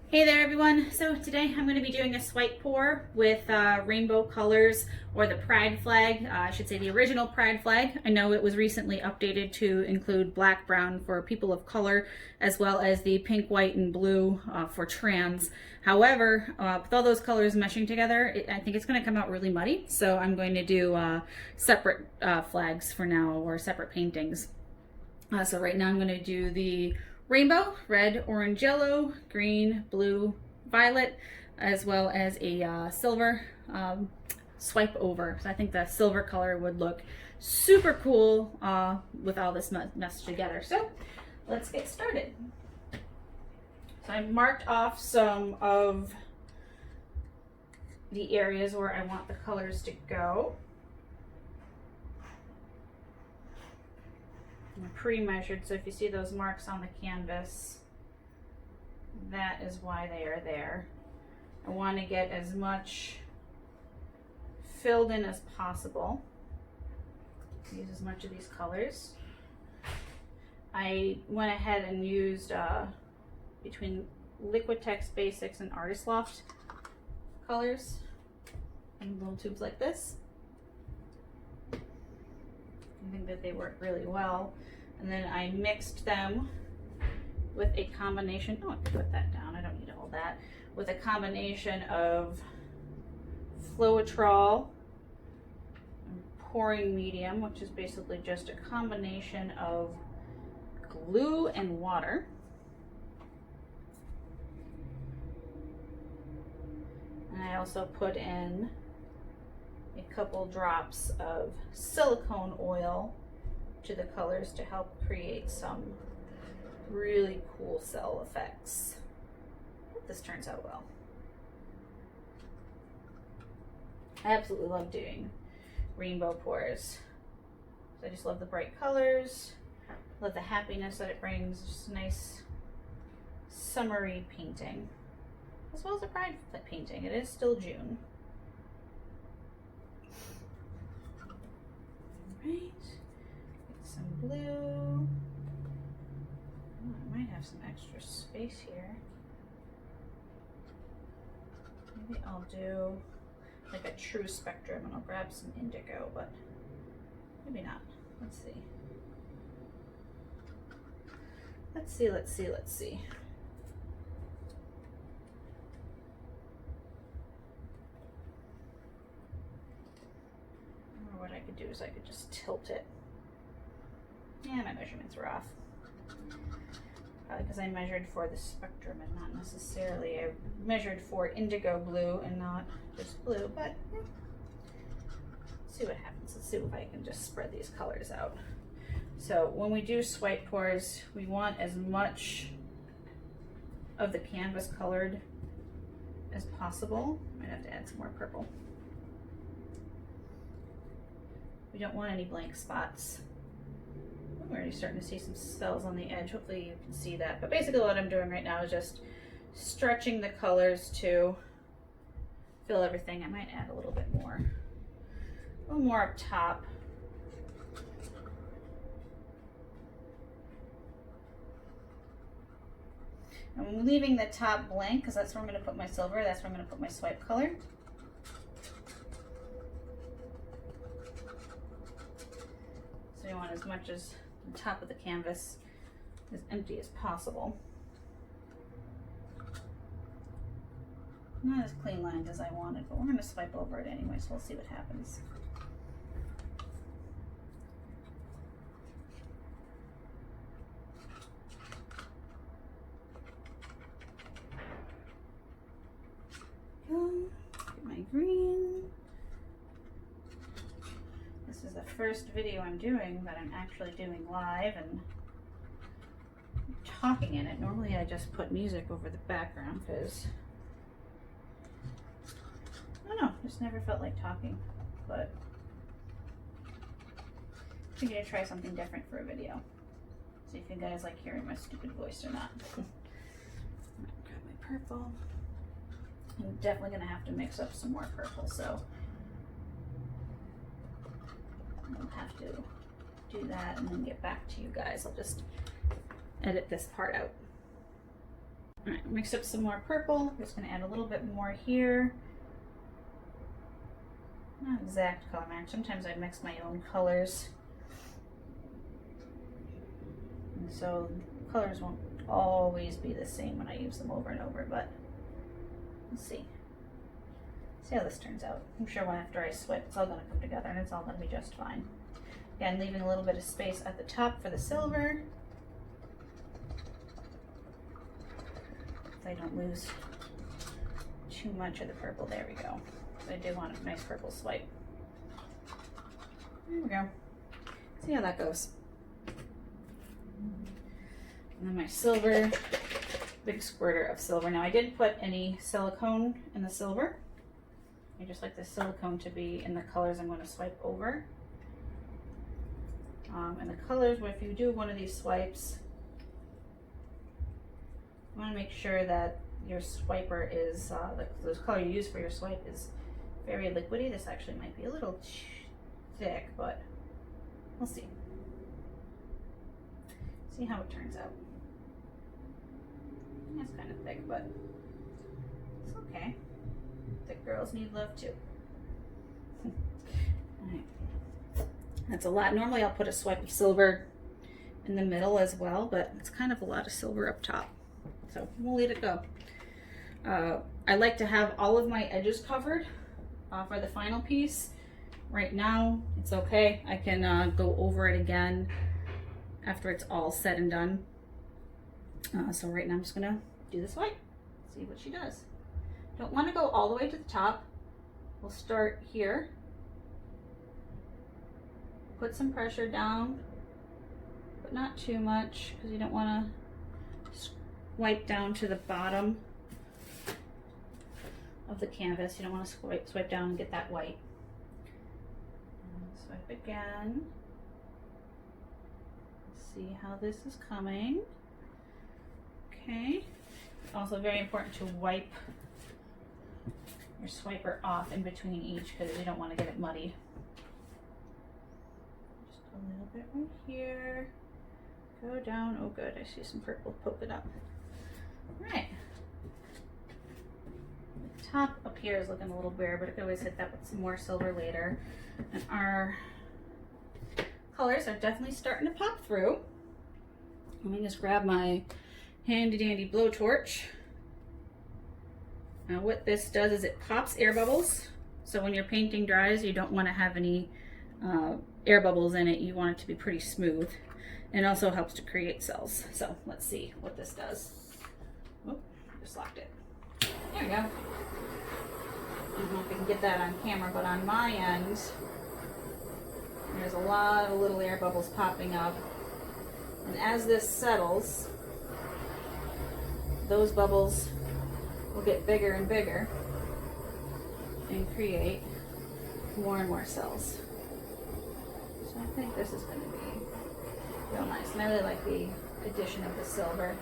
Hey there everyone. So today I'm going to be doing a swipe pour with rainbow colors, or the pride flag. I should say the original pride flag. I know it was recently updated to include black, brown for people of color, as well as the pink, white, and blue for trans. However, with all those colors meshing together, I think it's going to come out really muddy. So I'm going to do separate flags for now, or separate paintings. So right now I'm going to do the rainbow, red, orange, yellow, green, blue, violet, as well as a silver swipe over. So I think the silver color would look super cool with all this mess together. So let's get started. So I marked off some of the areas where I want the colors to go. They're pre-measured, so if you see those marks on the canvas, that is why they are there. I want to get as much filled in as possible. Use as much of these colors. I went ahead and used between Liquitex Basics and Artist Loft colors in little tubes like this. I think that they work really well. And then I mixed them with a combination, oh, I can put that down, I don't need all that, with a combination of Floetrol and Pouring Medium, which is basically just a combination of glue and water. And I also put in a couple drops of silicone oil to the colors to help create some really cool cell effects. I hope this turns out well. I absolutely love doing rainbow pours. I just love the bright colors, love the happiness that it brings, just a nice summery painting, as well as a pride painting. It is still June. Right, get some blue. Oh, I might have some extra space here. Maybe I'll do like a true spectrum and I'll grab some indigo, but maybe not. Let's see. Let's see. What I could do is I could just tilt it. Yeah, my measurements were off. Probably because I measured for the spectrum and not necessarily, I measured for indigo blue and not just blue, but let's see what happens. Let's see if I can just spread these colors out. So when we do swipe pours, we want as much of the canvas colored as possible. Might have to add some more purple. We don't want any blank spots. We're already starting to see some cells on the edge. Hopefully you can see that. But basically what I'm doing right now is just stretching the colors to fill everything. I might add a little bit more. A little more up top. I'm leaving the top blank because that's where I'm going to put my silver. That's where I'm going to put my swipe color. So you want as much as the top of the canvas as empty as possible. Not as clean lined as I wanted, but we're going to swipe over it anyway, so we'll see what happens. Get my green. This is the first video I'm doing that I'm actually doing live and talking in it. Normally I just put music over the background because I don't know, just never felt like talking, but I figured I'd try something different for a video. See if you guys like hearing my stupid voice or not. I'm gonna grab my purple. I'm definitely gonna have to mix up some more purple, so I'll have to do that and then get back to you guys. I'll just edit this part out. All right, mix up some more purple. I'm just gonna add a little bit more here. Not exact color match. Sometimes I mix my own colors. And so colors won't always be the same when I use them over and over, but let's see. See how this turns out. I'm sure after I swipe, it's all gonna come together and it's all gonna be just fine. Again, leaving a little bit of space at the top for the silver. So I don't lose too much of the purple. There we go. I do want a nice purple swipe. There we go. See how that goes. And then my silver, big squirter of silver. Now I didn't put any silicone in the silver. I just like the silicone to be in the colors I'm going to swipe over. And the colors, if you do one of these swipes, you want to make sure that your swiper is, the color you use for your swipe is very liquidy. This actually might be a little thick, but we'll see. See how it turns out. It's kind of thick, but it's okay. Thick girls need love too. Alright. That's a lot. Normally I'll put a swipe of silver in the middle as well, but it's kind of a lot of silver up top. So we'll let it go. I like to have all of my edges covered for the final piece. Right now, it's okay. I can go over it again after it's all said and done. So right now I'm just gonna do the swipe, see what she does. Don't want to go all the way to the top. We'll start here. Put some pressure down, but not too much because you don't want to swipe down to the bottom of the canvas. You don't want to swipe down and get that white. Swipe again. See how this is coming. Okay. Also very important to wipe your swiper off in between each because you don't want to get it muddy. Just a little bit right here. Go down. Oh good, I see some purple poking up. Alright. The top up here is looking a little bare, but I can always hit that with some more silver later. And our colors are definitely starting to pop through. Let me just grab my handy dandy blowtorch. Now what this does is it pops air bubbles. So when your painting dries, you don't want to have any air bubbles in it. You want it to be pretty smooth. And it also helps to create cells. So let's see what this does. Oh, just locked it. There we go. I don't know if you can get that on camera, but on my end, there's a lot of little air bubbles popping up. And as this settles, those bubbles will get bigger and bigger and create more and more cells. So I think this is going to be real nice. And I really like the addition of the silver.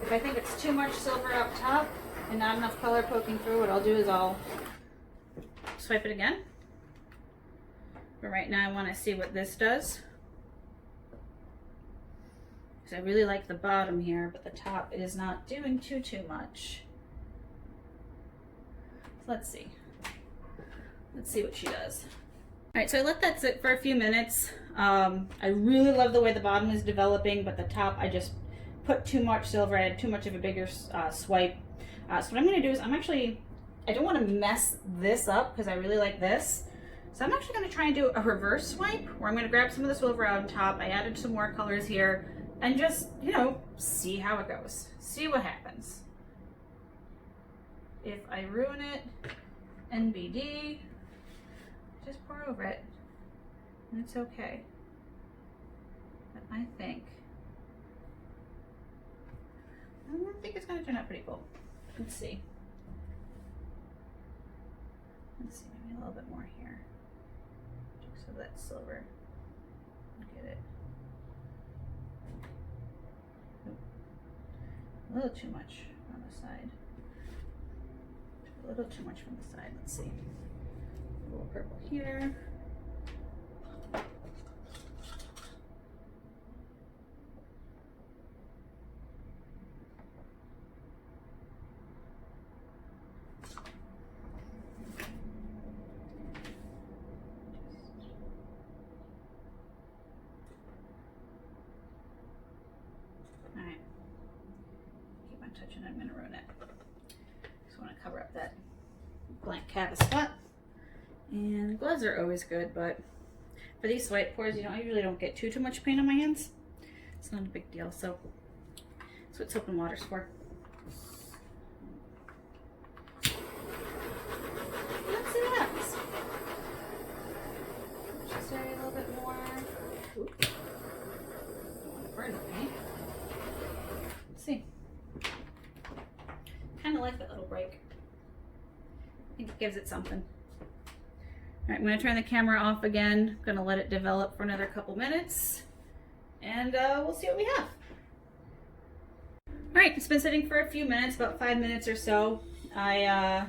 If I think it's too much silver up top and not enough color poking through, what I'll do is I'll swipe it again. But right now I want to see what this does. I really like the bottom here, but the top is not doing too much. So let's see. Let's see what she does. All right, so I let that sit for a few minutes. I really love the way the bottom is developing, but the top I just put too much silver. I had too much of a bigger swipe. So what I'm going to do is I don't want to mess this up because I really like this. So I'm actually going to try and do a reverse swipe where I'm going to grab some of the silver out on top. I added some more colors here. And just, you know, see how it goes. See what happens. If I ruin it, NBD, just pour over it. And it's okay. But I think it's going to turn out pretty cool. Let's see. Let's see, maybe a little bit more here. Just so that silver. Get it. A little too much on the side. A little too much from the side. Let's see. A little purple here. I'm touching it, I'm gonna ruin it. Just want to cover up that blank canvas spot. And gloves are always good, but for these swipe pours, I usually don't get too much paint on my hands. It's not a big deal, so that's what soap and water's for. Let's see what happens. Just a little bit more. Oop. Don't want to burn the paint. Let's see. Kind of like that little break. I think it gives it something. All right, I'm going to turn the camera off again. I'm going to let it develop for another couple minutes, and we'll see what we have. All right, it's been sitting for a few minutes, about 5 minutes or so. I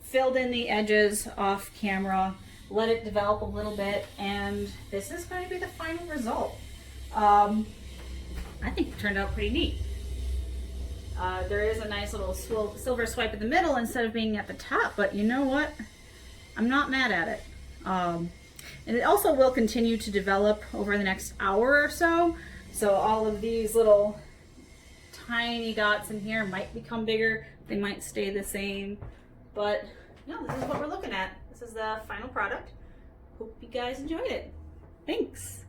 filled in the edges off camera, let it develop a little bit, and this is going to be the final result. I think it turned out pretty neat. There is a nice little silver swipe in the middle instead of being at the top, but you know what? I'm not mad at it. And it also will continue to develop over the next hour or so. So all of these little tiny dots in here might become bigger. They might stay the same. But no, this is what we're looking at. This is the final product. Hope you guys enjoyed it. Thanks.